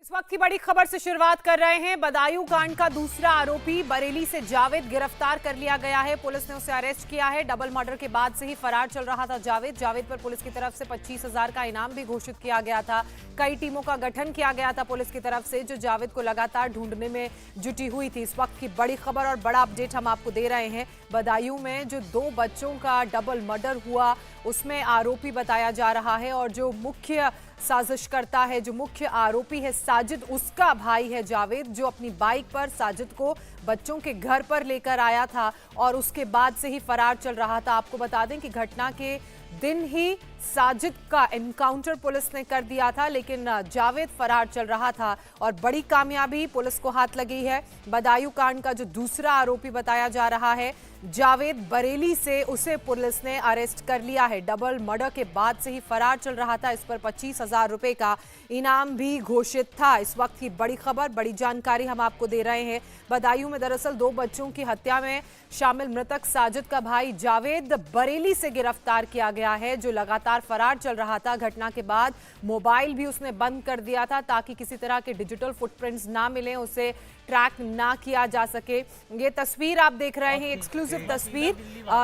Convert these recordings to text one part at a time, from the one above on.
इस वक्त की बड़ी खबर से शुरुआत कर रहे हैं। बदायूं कांड का दूसरा आरोपी बरेली से जावेद गिरफ्तार कर लिया गया है। पुलिस ने उसे अरेस्ट किया है। डबल मर्डर के बाद से ही फरार चल रहा था जावेद पर पुलिस की तरफ से 25,000 का इनाम भी घोषित किया गया था। कई टीमों का गठन किया गया था पुलिस की तरफ से, जो जावेद को लगातार ढूंढने में जुटी हुई थी। इस वक्त की बड़ी खबर और बड़ा अपडेट हम आपको दे रहे हैं। बदायूं में जो 2 बच्चों का डबल मर्डर हुआ, उसमें आरोपी बताया जा रहा है और जो मुख्य साजिश करता है, जो मुख्य आरोपी है साजिद, उसका भाई है जावेद, जो अपनी बाइक पर साजिद को बच्चों के घर पर लेकर आया था और उसके बाद से ही फरार चल रहा था। आपको बता दें कि घटना के दिन ही साजिद का एनकाउंटर पुलिस ने कर दिया था, लेकिन जावेद फरार चल रहा था और बड़ी कामयाबी पुलिस को हाथ लगी है। बदायूं कांड का जो दूसरा आरोपी बताया जा रहा है जावेद बरेली से, उसे पुलिस ने अरेस्ट कर लिया है। डबल मर्डर के बाद से ही फरार चल रहा था। इस पर 25,000 रुपए का इनाम भी घोषित था। इस वक्त की बड़ी खबर, बड़ी जानकारी हम आपको दे रहे हैं। बदायूं में दरअसल 2 बच्चों की हत्या में शामिल मृतक साजिद का भाई जावेद बरेली से गिरफ्तार किया गया है, जो लगातार फरार चल रहा था। घटना के बाद मोबाइल भी उसने बंद कर दिया था ताकि किसी तरह के डिजिटल फुटप्रिंट्स ना मिले, उसे ट्रैक ना किया जा सके। ये तस्वीर आप देख रहे हैं, एक्सक्लूसिव तस्वीर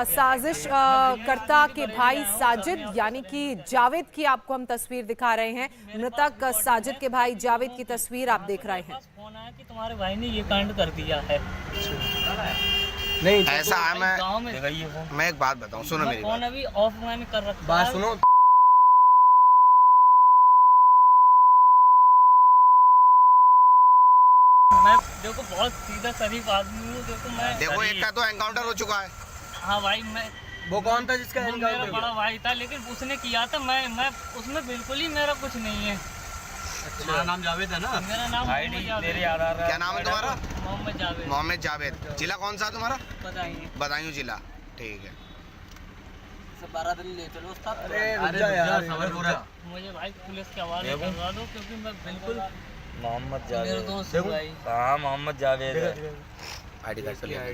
साजिश कर्ता के भाई साजिद यानी कि जावेद की आपको हम तस्वीर दिखा रहे हैं। मृतक साजिद के भाई जावेद की तस्वीर आप देख रहे हैं। फोन आया कि तुम्हारे भाई ने ये कांड कर दिया है। नहीं ऐसा है। मैं एक बात बताऊं, सुनो मेरी फोन बात। अभी ऑफ मैंने कर रखा है। बात सुनो। मैं देखो बहुत सीधा शरीफ आदमी हूँ। देखो एक का तो एनकाउंटर हो चुका है। हाँ भाई, मैं वो कौन था जिसका वो मेरा बड़ा भाई था, लेकिन उसने किया था। मैं उसमें बिल्कुल ही मेरा कुछ नहीं है। मेरा नाम जावेद है ना? मेरा नाम क्या नाम है तुम्हारा? मोहम्मद जावेद। मोहम्मद जावेद। जिला कौन सा है तुम्हारा? बताइए। बदायूं जिला, ठीक है। 12 दिन ले चलो। मुझे भाई पुलिस के हवाले करवा दो, क्योंकि मैं बिल्कुल मोहम्मद मेरे जावेद। दोस्त है भाई। हाँ मोहम्मद जावेद है। आईडी कार्ड से ले हाँ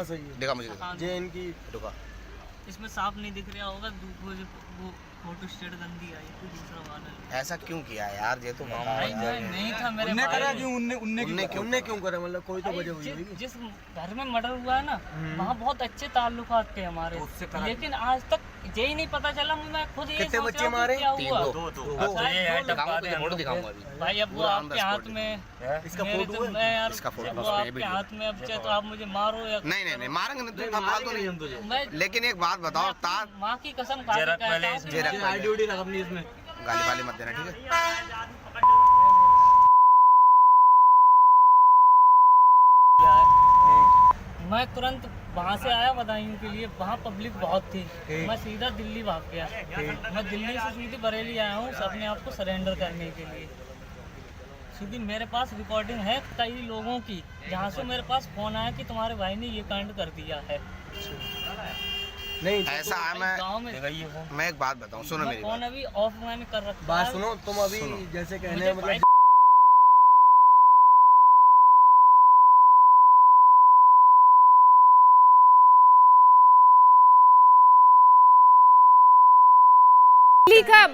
सही है। देखा मुझे, जे इनकी रुका। इसमें साफ नहीं दिख रहा होगा, वो फोटो स्टेट गंदी आई थी, दूसरा वाला। ऐसा क्यों किया यार? ये तो बताओ भाई यार। नहीं था मेरे उनने करा भाई। क्यों? उनने क्यों करा? मतलब कोई तो वजह हुई होगी। जिस घर में मर्डर हुआ है ना, वहाँ बहुत अच्छे ताल्लुकात थे हमारे, लेकिन आज तक यही नहीं पता चला। मैं खुद ये कितने सोच बच्चे रहा हूँ मारे? क्या हुआ। फोटो दिखाऊंगा अभी। भाई अब वो आपके हाथ में, इसका मेरे फोटो तो है? मैं यार, इसका फोटो वो आपके हाथ में। अब चाहे तो आप मुझे मारो या नहीं मारेंगे नहीं, तुम फालतू नहीं। मैं लेकिन एक बात बताओ, तार माँ की कसम खा के कहता हूँ, आईडी लगा अपनी इसमें। गाली वाली मत देना, ठीक है? मैं तुरंत वहाँ से आया बदायूं के लिए। वहाँ पब्लिक बहुत थी। मैं सीधा दिल्ली भाग गया। मैं दिल्ली से सीधी बरेली आया हूँ अपने आप को सरेंडर करने के लिए। सीधी मेरे पास रिकॉर्डिंग है कई लोगों की, जहाँ से मेरे पास फोन आया कि तुम्हारे भाई ने ये कांड कर दिया है। नहीं ऐसा है। गाँव में मैं एक बात बताऊं, सुनो मेरी फोन बात। अभी ऑफ मैंने कर रखा है। बात सुनो। तुम अभी जैसे कहने मुझे मतलब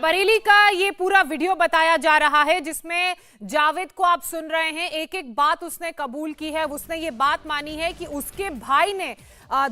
बरेली का ये पूरा वीडियो बताया जा रहा है, जिसमें जावेद को आप सुन रहे हैं। एक एक बात उसने कबूल की है। उसने ये बात मानी है कि उसके भाई ने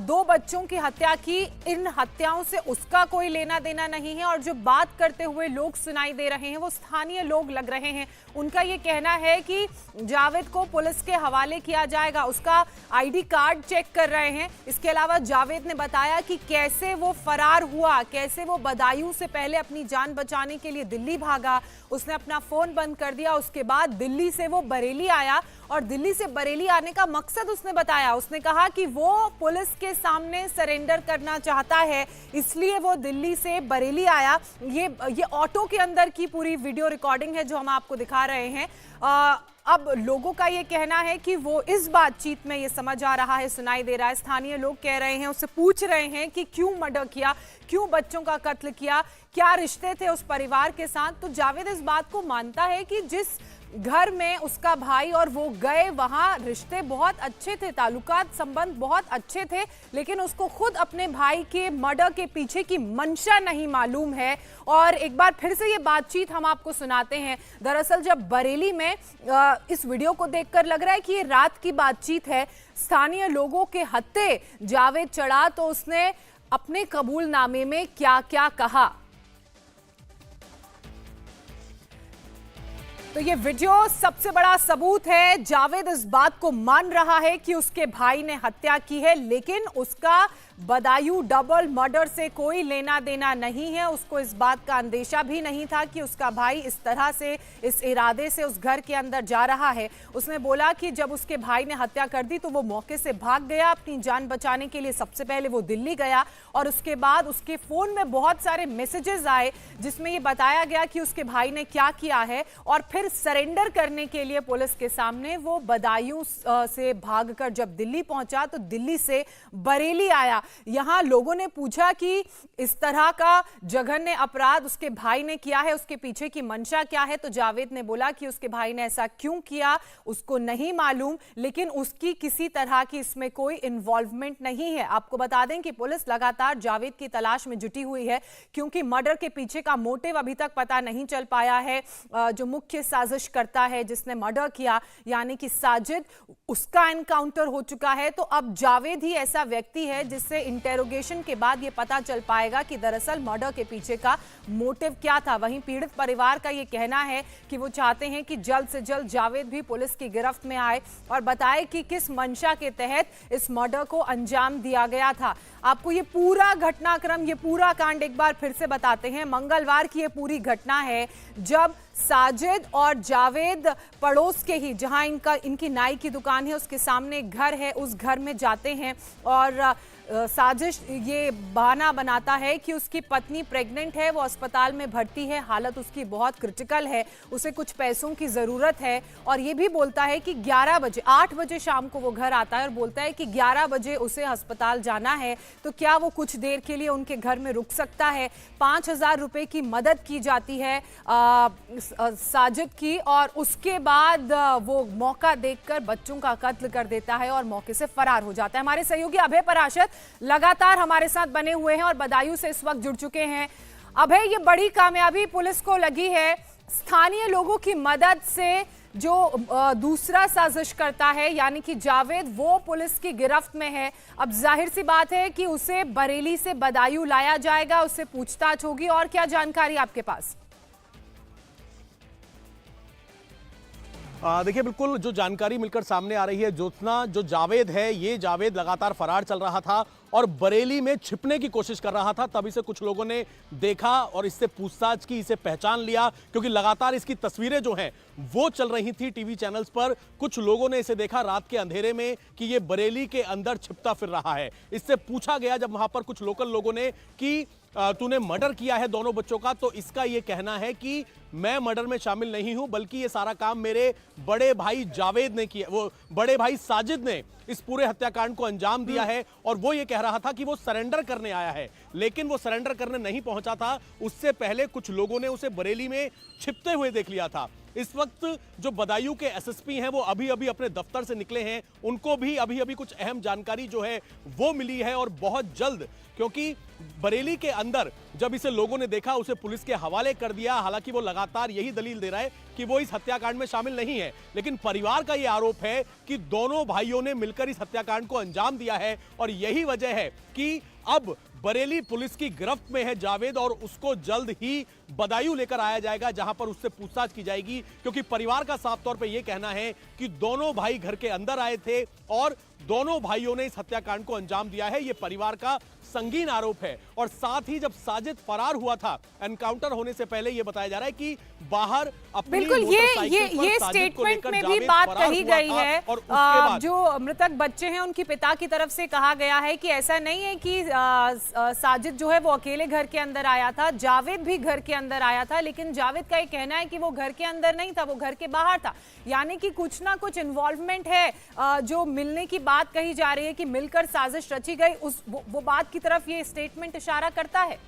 2 बच्चों की हत्या की। इन हत्याओं से उसका कोई लेना देना नहीं है। और जो बात करते हुए लोग सुनाई दे रहे हैं, वो स्थानीय लोग लग रहे हैं। उनका ये कहना है कि जावेद को पुलिस के हवाले किया जाएगा। उसका आईडी कार्ड चेक कर रहे हैं। इसके अलावा जावेद ने बताया कि कैसे वो फरार हुआ, कैसे वो बदायूं से पहले अपनी जान बचाने के लिए दिल्ली भागा। उसने अपना फोन बंद कर दिया। उसके बाद दिल्ली से वो बरेली आया और दिल्ली से बरेली आने का मकसद उसने बताया। उसने कहा कि वो पुलिस के सामने सरेंडर करना चाहता है, इसलिए वो दिल्ली से बरेली आया। ये ऑटो के अंदर की पूरी वीडियो रिकॉर्डिंग है जो हम आपको दिखा रहे हैं। अब लोगों का ये कहना है कि वो इस बातचीत में ये समझ आ रहा है, सुनाई दे रहा है। स्थानीय लोग कह रहे हैं, उससे पूछ रहे हैं कि क्यों मर्डर किया, क्यों बच्चों का कत्ल किया, क्या रिश्ते थे उस परिवार के साथ। तो जावेद इस बात को मानता है कि जिस घर में उसका भाई और वो गए, वहां रिश्ते बहुत अच्छे थे, ताल्लुकात संबंध बहुत अच्छे थे, लेकिन उसको खुद अपने भाई के मर्डर के पीछे की मंशा नहीं मालूम है। और एक बार फिर से ये बातचीत हम आपको सुनाते हैं। दरअसल जब बरेली में इस वीडियो को देखकर लग रहा है कि ये रात की बातचीत है, स्थानीय लोगों के हत्थे जावेद चढ़ा तो उसने अपने कबूलनामे में क्या क्या कहा। तो ये वीडियो सबसे बड़ा सबूत है। जावेद इस बात को मान रहा है कि उसके भाई ने हत्या की है, लेकिन उसका बदायूं डबल मर्डर से कोई लेना देना नहीं है। उसको इस बात का अंदेशा भी नहीं था कि उसका भाई इस तरह से, इस इरादे से उस घर के अंदर जा रहा है। उसने बोला कि जब उसके भाई ने हत्या कर दी तो वो मौके से भाग गया। अपनी जान बचाने के लिए सबसे पहले वो दिल्ली गया और उसके बाद उसके फोन में बहुत सारे मैसेजेस आए जिसमें ये बताया गया कि उसके भाई ने क्या किया है, और फिर सरेंडर करने के लिए पुलिस के सामने वो बदायूं से भागकर जब दिल्ली पहुंचा तो दिल्ली से बरेली आया। यहां लोगों ने पूछा कि इस तरह का जघन्य अपराध उसके भाई ने किया है, उसके पीछे की मंशा क्या है। तो जावेद ने बोला कि उसके भाई ने ऐसा क्यों किया उसको नहीं मालूम, लेकिन उसकी किसी तरह की इसमें कोई इन्वॉल्वमेंट नहीं है। आपको बता दें कि पुलिस लगातार जावेद की तलाश में जुटी हुई है, क्योंकि मर्डर के पीछे का मोटिव अभी तक पता नहीं चल पाया है। जो मुख्य साजिश करता है, जिसने मर्डर किया, यानी कि साजिद, उसका एनकाउंटर हो चुका है। तो अब जावेद ही ऐसा व्यक्ति है जिससे इंटेरोगेशन के बाद यह पता चल पाएगा कि दरअसल मर्डर के पीछे का मोटिव क्या था। वहीं पीड़ित परिवार का यह कहना है कि वो चाहते हैं कि जल्द से जल्द जावेद भी पुलिस की गिरफ्त में आए और बताए कि किस मंशा के तहत इस मर्डर को अंजाम दिया गया था। आपको ये पूरा घटनाक्रम, ये पूरा कांड एक बार फिर से बताते हैं। मंगलवार की ये पूरी घटना है जब साजिद और जावेद पड़ोस के ही, जहां इनकी नाई की दुकान है उसके सामने एक घर है, उस घर में जाते हैं और साजिश ये बहाना बनाता है कि उसकी पत्नी प्रेग्नेंट है, वो अस्पताल में भर्ती है, हालत उसकी बहुत क्रिटिकल है, उसे कुछ पैसों की ज़रूरत है। और ये भी बोलता है कि 11 बजे, 8 बजे शाम को वो घर आता है और बोलता है कि 11 बजे उसे अस्पताल जाना है, तो क्या वो कुछ देर के लिए उनके घर में रुक सकता है। 5,000 रुपये की मदद की जाती है साजिद की, और उसके बाद वो मौका देखकर बच्चों का कत्ल कर देता है और मौके से फरार हो जाता है। हमारे सहयोगी अभय पराशर लगातार हमारे साथ बने हुए हैं और बदायूं से इस वक्त जुड़ चुके हैं। अभय, ये बड़ी कामयाबी पुलिस को लगी है। स्थानीय लोगों की मदद से जो दूसरा साजिश करता है, यानी कि जावेद, वो पुलिस की गिरफ्त में है। अब जाहिर सी बात है कि उसे बरेली से बदायूं लाया जाएगा, उससे पूछताछ होगी। और क्या जानकारी आपके पास? देखिए, बिल्कुल जो जानकारी मिलकर सामने आ रही है ज्योत्सना, जो जावेद है, ये जावेद लगातार फरार चल रहा था और बरेली में छिपने की कोशिश कर रहा था। तभी से कुछ लोगों ने देखा और इससे पूछताछ की, इसे पहचान लिया, क्योंकि लगातार इसकी तस्वीरें जो हैं वो चल रही थी टीवी चैनल्स पर। कुछ लोगों ने इसे देखा रात के अंधेरे में कि ये बरेली के अंदर छिपता फिर रहा है। इससे पूछा गया जब वहां पर कुछ लोकल लोगों ने कि तूने मर्डर किया है दोनों बच्चों का, तो इसका ये कहना है कि मैं मर्डर में शामिल नहीं हूं, बल्कि ये सारा काम मेरे बड़े भाई जावेद ने किया, वो बड़े भाई साजिद ने इस पूरे हत्याकांड को अंजाम दिया है। और वो ये कह रहा था कि वो सरेंडर करने आया है, लेकिन वो सरेंडर करने नहीं पहुंचा था। उससे पहले कुछ लोगों ने उसे बरेली में छिपते हुए देख लिया था। इस वक्त जो बदायूं के एसएसपी हैं वो अभी अभी अपने दफ्तर से निकले हैं, उनको भी अभी अभी कुछ अहम जानकारी जो है वो मिली है। और बहुत जल्द, क्योंकि बरेली के अंदर जब इसे लोगों ने देखा, उसे पुलिस के हवाले कर दिया। हालांकि वो लगातार यही दलील दे रहा है कि वो इस हत्याकांड में शामिल नहीं है, लेकिन परिवार का यह आरोप है कि दोनों भाइयों ने मिलकर इस हत्याकांड को अंजाम दिया है। और यही वजह है कि अब बरेली पुलिस की गिरफ्त में है जावेद और उसको जल्द ही बदायूं लेकर आया जाएगा, जहां पर उससे पूछताछ की जाएगी। क्योंकि परिवार का साफ तौर पे यह कहना है कि दोनों भाई घर के अंदर आए थे और दोनों भाइयों ने इस हत्याकांड को अंजाम दिया है। यह परिवार का संगीन आरोप है। और साथ ही जब साजिद फरार हुआ था, एनकाउंटर होने से पहले यह बताया जा रहा है कि बाहर अपनी बिल्कुल ये स्टेटमेंट में भी बात कही गई है। और जो मृतक बच्चे हैं उनकी पिता की तरफ से कहा गया है कि ऐसा नहीं है कि साजिद जो है वो अकेले घर के अंदर आया था, जावेद भी घर के अंदर आया था, लेकिन जावेद का ये कहना है कि वो घर के अंदर नहीं था, वो घर के बाहर था। यानी कि कुछ ना कुछ इन्वॉल्वमेंट है। जो मिलने की बात कही जा रही है कि मिलकर साजिश रची गई, वो बात की तरफ ये स्टेटमेंट इशारा करता है।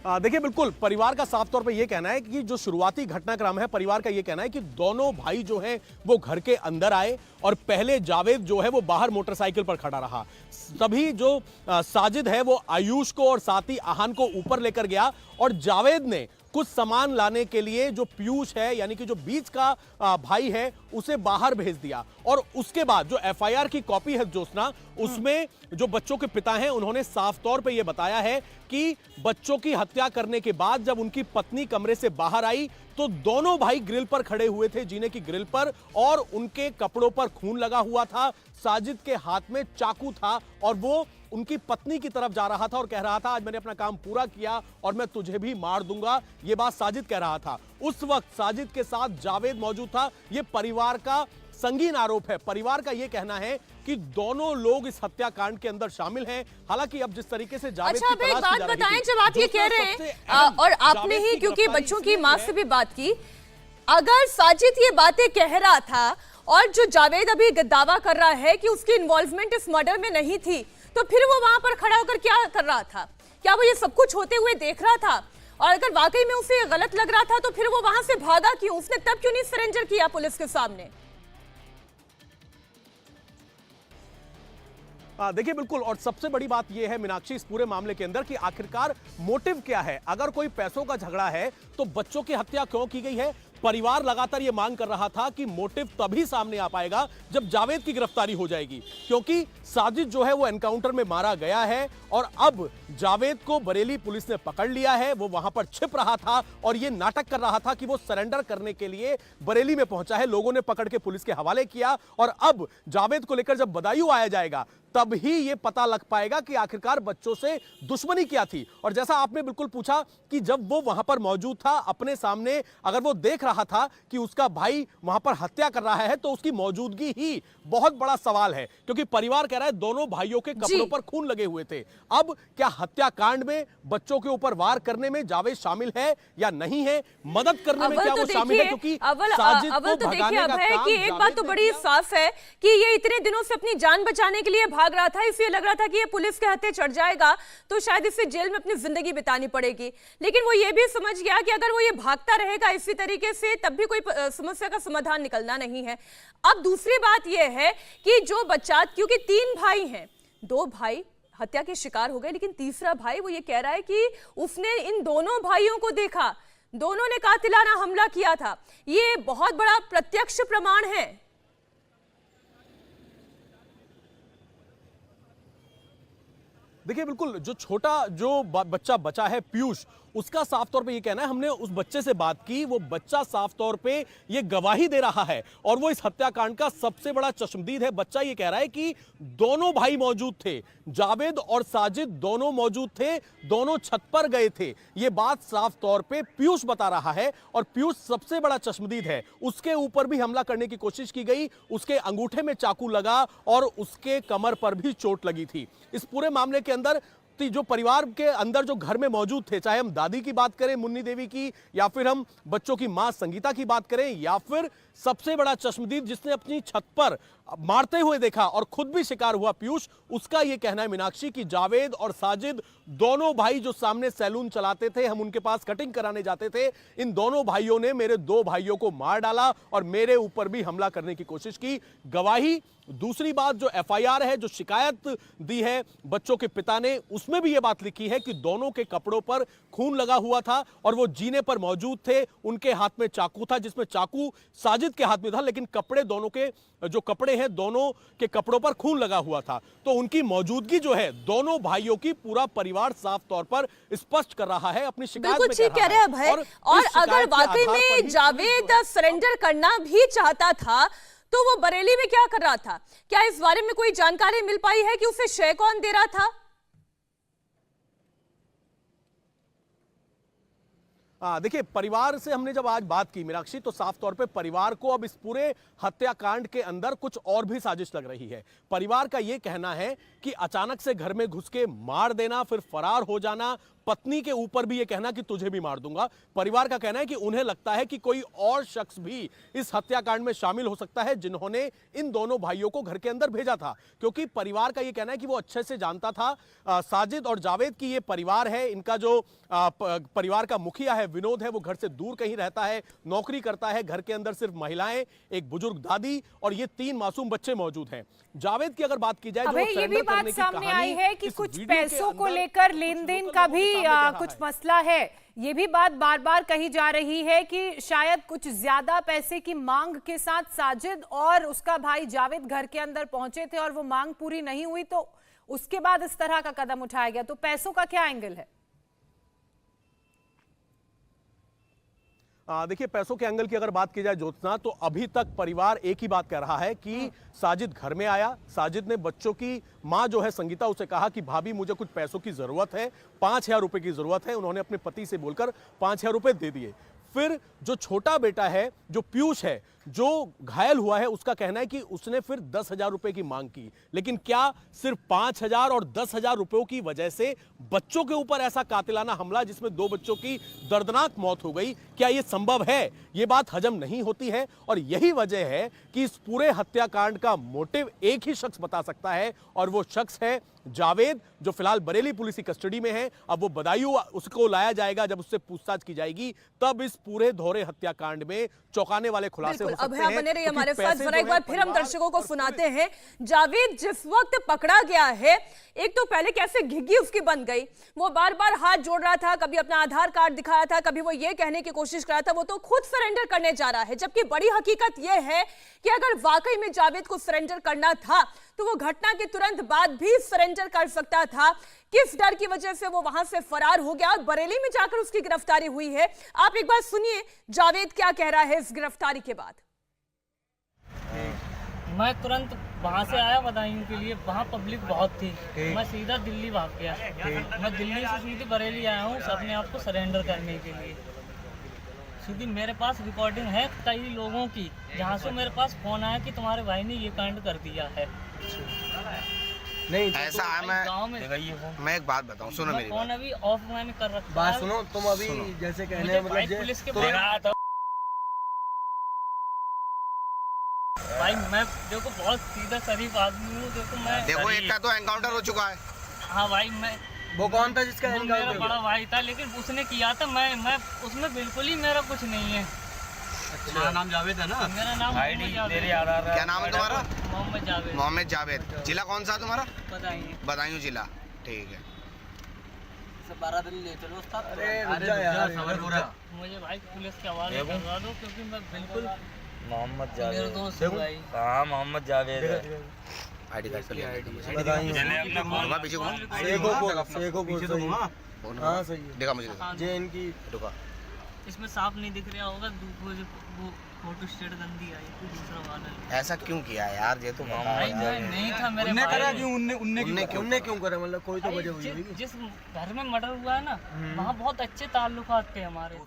देखिए बिल्कुल परिवार का साफ तौर पे ये कहना है कि जो शुरुआती घटनाक्रम है, परिवार का ये कहना है कि दोनों भाई जो हैं वो घर के अंदर आए और पहले जावेद जो है वो बाहर मोटरसाइकिल पर खड़ा रहा। तभी जो साजिद है वो आयुष को और साथ ही आहान को ऊपर लेकर गया और जावेद ने कुछ सामान लाने के लिए जो पीयूष है यानी कि जो बीच का भाई है उसे बाहर भेज दिया। और उसके बाद जो एफआईआर की कॉपी है ज्योत्सना, उसमें जो बच्चों के पिता हैं उन्होंने साफ तौर पे यह बताया है कि बच्चों की हत्या करने के बाद जब उनकी पत्नी कमरे से बाहर आई तो दोनों भाई ग्रिल पर खड़े हुए थे, जीने की ग्रिल पर, और उनके कपड़ों पर खून लगा हुआ था। साजिद के हाथ में चाकू था और वो उनकी पत्नी की तरफ जा रहा था और कह रहा था आज मैंने अपना काम पूरा किया और मैं तुझे भी मार दूंगा। यह बात साजिद कह रहा था। उस वक्त साजिद के साथ जावेद मौजूद था। यह परिवार का संगीन आरोप है। परिवार का यह कहना है कि दोनों लोग इस हत्याकांड के अंदर शामिल हैं। हालांकि अब जिस तरीके से जावेद अच्छा, की एक बात बताएं, जब आप ये कह रहे हैं और आपने ही क्योंकि बच्चों की मां से भी बात की, अगर साजिद ये बातें कह रहा था और जो जावेद अभी दावा कर रहा है कि उसकी इन्वॉल्वमेंट इस मर्डर में नहीं थी, तो फिर वो वहां पर खड़ा होकर क्या कर रहा था? क्या वो ये सब कुछ होते हुए देख रहा था? और अगर वाकई में उसे गलत लग रहा था तो फिर वो वहां से भागा क्यों? उसने तब क्यों नहीं सरेंडर किया पुलिस के सामने? देखिए बिल्कुल, और सबसे बड़ी बात यह है मीनाक्षी इस पूरे मामले के अंदर कि आखिरकार मोटिव क्या है। अगर कोई पैसों का झगड़ा है तो बच्चों की हत्या क्यों की गई है? परिवार लगातार यह मांग कर रहा था कि मोटिव तभी सामने आ पाएगा जब जावेद की गिरफ्तारी हो जाएगी, क्योंकि साजिद जो है वो एनकाउंटर में मारा गया है और अब जावेद को बरेली पुलिस ने पकड़ लिया है। वो वहां पर छिप रहा था और ये नाटक कर रहा था कि वो सरेंडर करने के लिए बरेली में पहुंचा है। लोगों ने पकड़ के पुलिस के हवाले किया और अब जावेद को लेकर जब बदायूं आया जाएगा तब ही ये पता लग पाएगा कि आखिरकार बच्चों से दुश्मनी क्या थी। और जैसा आपने बिल्कुल पूछा कि जब वो वहां पर मौजूद था अपने सामने, अगर वो देख रहा था कि उसका भाई वहां पर हत्या कर रहा है तो उसकी मौजूदगी ही बहुत बड़ा सवाल है, क्योंकि परिवार कह रहा है दोनों भाइयों के कपड़ों पर खून लगे हुए थे। अब क्या हत्याकांड में बच्चों के ऊपर वार करने में जावेद शामिल है या नहीं है? मदद करने में क्या वो शामिल है? क्योंकि साजिद को भगाने का काम कि एक बात तो बड़ी साफ है कि ये इतने दिनों से अपनी जान बचाने के लिए भाग रहा था, इसलिए लग रहा था कि ये पुलिस के हाथे चढ़ जाएगा तो शायद इसे जेल में अपनी जिंदगी बितानी पड़ेगी। लेकिन वो ये भी समझ गया कि अगर वो ये भागता रहेगा इसी तरीके से तब भी कोई समस्या का समाधान निकलना नहीं है। अब दूसरी बात यह है कि जो बच्चा, क्योंकि 3 भाई हैं, 2 भाई हत्या के शिकार हो गए, लेकिन तीसरा भाई वो ये कह रहा है कि उसने इन दोनों भाइयों को देखा, दोनों ने कातिलाना हमला किया था। ये बहुत बड़ा प्रत्यक्ष प्रमाण है। देखिए बिल्कुल, जो छोटा जो बच्चा बचा है पीयूष, उसका साफ तौर पे ये कहना है, हमने उस बच्चे से बात की, वो बच्चा साफ तौर पे ये गवाही दे रहा है और वो इस हत्याकांड का सबसे बड़ा चश्मदीद है। बच्चा ये कह रहा है कि दोनों भाई मौजूद थे, जावेद और साजिद दोनों मौजूद थे, दोनों छत पर गए थे। ये बात साफ तौर पे पीयूष बता रहा है और पीयूष सबसे बड़ा चश्मदीद है। उसके ऊपर भी हमला करने की कोशिश की गई, उसके अंगूठे में चाकू लगा और उसके कमर पर भी चोट लगी थी। इस पूरे मामले के अंदर जो परिवार के अंदर जो घर में मौजूद थे, चाहे हम दादी की बात करें मुन्नी देवी की, या फिर हम बच्चों की मां संगीता की बात करें, या फिर सबसे बड़ा चश्मदीद जिसने अपनी छत पर मारते हुए देखा और खुद भी शिकार हुआ पीयूष, उसका यह कहना है मीनाक्षी कि जावेद और साजिद दोनों भाई जो सामने सैलून चलाते थे, हम उनके पास कटिंग कराने जाते थे, इन दोनों भाइयों ने मेरे 2 भाइयों को मार डाला और मेरे ऊपर भी हमला करने की कोशिश की। गवाही दूसरी बात जो एफआईआर है, जो शिकायत दी है बच्चों के पिता ने, उसमें भी यह बात लिखी है कि दोनों के कपड़ों पर खून लगा हुआ था और वो जीने पर मौजूद थे। उनके हाथ में चाकू था, जिसमें चाकू साजिद के हाथ में था, लेकिन कपड़े दोनों के जो कपड़े हैं दोनों के कपड़ों पर खून लगा हुआ था। तो उनकी मौजूदगी जो है दोनों भाइयों की पूरा परिवार साफ तौर पर स्पष्ट कर रहा है अपनी शिकायत में। बिल्कुल ठीक कह रहे हैं भाई। और अगर वाकई में जावेद सरेंडर करना भी चाहता था तो वो बरेली में क्या कर रहा था? क्या इस बारे में कोई जानकारी मिल पाई है कि उसे शय कौन दे रहा था? देखिए, परिवार से हमने जब आज बात की मीनाक्षी, तो साफ तौर पे परिवार को अब इस पूरे हत्याकांड के अंदर कुछ और भी साजिश लग रही है। परिवार का यह कहना है कि अचानक से घर में घुस के मार देना, फिर फरार हो जाना, पत्नी के ऊपर भी यह कहना कि तुझे भी मार दूंगा। परिवार का कहना है कि उन्हें लगता है कि कोई और शख्स भी इस हत्याकांड में शामिल हो सकता है, जिन्होंने इन दोनों भाइयों को घर के अंदर भेजा था। क्योंकि परिवार का यह कहना है कि वो अच्छे से जानता था साजिद और जावेद की ये परिवार है। इनका जो परिवार का मुखिया है विनोद है, वो घर से दूर कहीं रहता है, नौकरी करता है। घर के अंदर सिर्फ महिलाएं, एक बुजुर्ग दादी और ये 3 मासूम बच्चे मौजूद हैं। जावेद की अगर बात की जाए, अबे ये भी बात सामने आई है कि कुछ पैसों को लेकर लेन देन का भी कुछ मसला है। ये भी बात बार बार कही जा रही है कि शायद कुछ ज्यादा पैसे की मांग के साथ साजिद और उसका भाई जावेद घर के अंदर पहुंचे थे और वो मांग पूरी नहीं हुई, तो उसके बाद इस तरह का कदम उठाया गया। तो पैसों का क्या एंगल है? देखिए, पैसों के एंगल की अगर बात की जाए ज्योत्सना, तो अभी तक परिवार एक ही बात कह रहा है कि साजिद घर में आया। साजिद ने बच्चों की मां जो है संगीता, उसे कहा कि भाभी मुझे कुछ पैसों की जरूरत है, 5000 रुपए की जरूरत है। उन्होंने अपने पति से बोलकर 5000 रुपए दे दिए। फिर जो छोटा बेटा है, जो पीयूष है, जो घायल हुआ है, उसका कहना है कि उसने फिर 10,000 रुपए की मांग की। लेकिन क्या सिर्फ 5,000 और 10,000 रुपयों की वजह से बच्चों के ऊपर ऐसा कातिलाना हमला, जिसमें 2 बच्चों की दर्दनाक मौत हो गई, क्या यह संभव है? यह बात हजम नहीं होती है। और यही वजह है कि इस पूरे हत्याकांड का मोटिव एक ही शख्स बता सकता है, और वो शख्स है जावेद, जो फिलहाल बरेली पुलिस की कस्टडी में है। अब वो बदायूं उसको लाया जाएगा, जब उससे पूछताछ की जाएगी तब इस पूरे धोरे हत्याकांड में चौंकाने वाले खुलासे हो सकते हैं। अब बने रहिए हमारे साथ, जरा एक बार फिर हम दर्शकों को सुनाते हैं। जावेद जिस वक्त पकड़ा गया है, एक तो पहले कैसे घिघी उसकी बन गई, वो बार बार हाथ जोड़ रहा था, कभी अपना आधार कार्ड दिखाया था, कभी वो ये कहने की कोशिश कर रहा था वो तो खुद सरेंडर करने जा रहा है। जबकि बड़ी हकीकत ये है कि अगर वाकई में जावेद को सरेंडर करना था तो वो घटना के तुरंत बाद भी सरेंडर कर सकता था। किस डर की वजह से वो वहां से फरार हो गया और बरेली में जाकर उसकी गिरफ्तारी हुई है। आप एक बार सुनिए जावेद क्या कह रहा है इस गिरफ्तारी के बाद। मैं तुरंत वहाँ से आया बदायूं के लिए, वहाँ पब्लिक बहुत थी। मैं सीधा दिल्ली भाग गया। मैं दिल्ली से सीधे बरेली आया हूँ अपने आप को सरेंडर करने के लिए। सीधी मेरे पास रिकॉर्डिंग है कई लोगों की, जहाँ से मेरे पास फोन आया कि तुम्हारे भाई ने ये कांड कर दिया है। नहीं ऐसा है। गाँव में मैं एक बात बताऊं, सुनो मेरी फोन बात। अभी ऑफ मैंने कर रखा है। बात सुनो, तुम अभी जैसे कहने मतलब पुलिस के तो भाई मैं देखो बहुत सीधा शरीफ आदमी हूँ। देखो एक का तो एनकाउंटर हो चुका है। हाँ भाई, मैं वो कौन था जिसका वो मेरा बड़ा भाई था, लेकिन उसने किया था। मैं उसमें बिल्कुल ही मेरा कुछ नहीं है। अच्छा, नाम जावेद है ना? मेरा नाम क्या नाम है तुम्हारा? मोहम्मद जावेद। मोहम्मद जावेद। जिला कौन सा तुम्हारा? बताइए। बदायूं जिला। ठीक है। 12 दिन ले चलो। अरे रुक जा यार, मुझे भाई पुलिस के हवाले करवा दो, क्योंकि मैं बिल्कुल मोहम्मद मेरे जावेद। दोस्त हूँ भाई। हाँ, मोहम्मद जावेद है। आईडी कार्ड बताइए पीछे कौन? पीछे तो घुमा। हाँ सही है। देखा मुझे, देखा। जे इनकी रुका। इसमें साफ नहीं दिख रहा होगा, वो फोटो स्टेट गंदी आई थी, दूसरा वाला। ऐसा क्यों किया यार? ये तो भाई मैं नहीं था, मेरे उनने भाई करा क्यों? उनने क्यों करा? मतलब कोई तो वजह हुई होगी। जिस घर में मर्डर हुआ है ना, वहाँ बहुत अच्छे ताल्लुकात थे हमारे।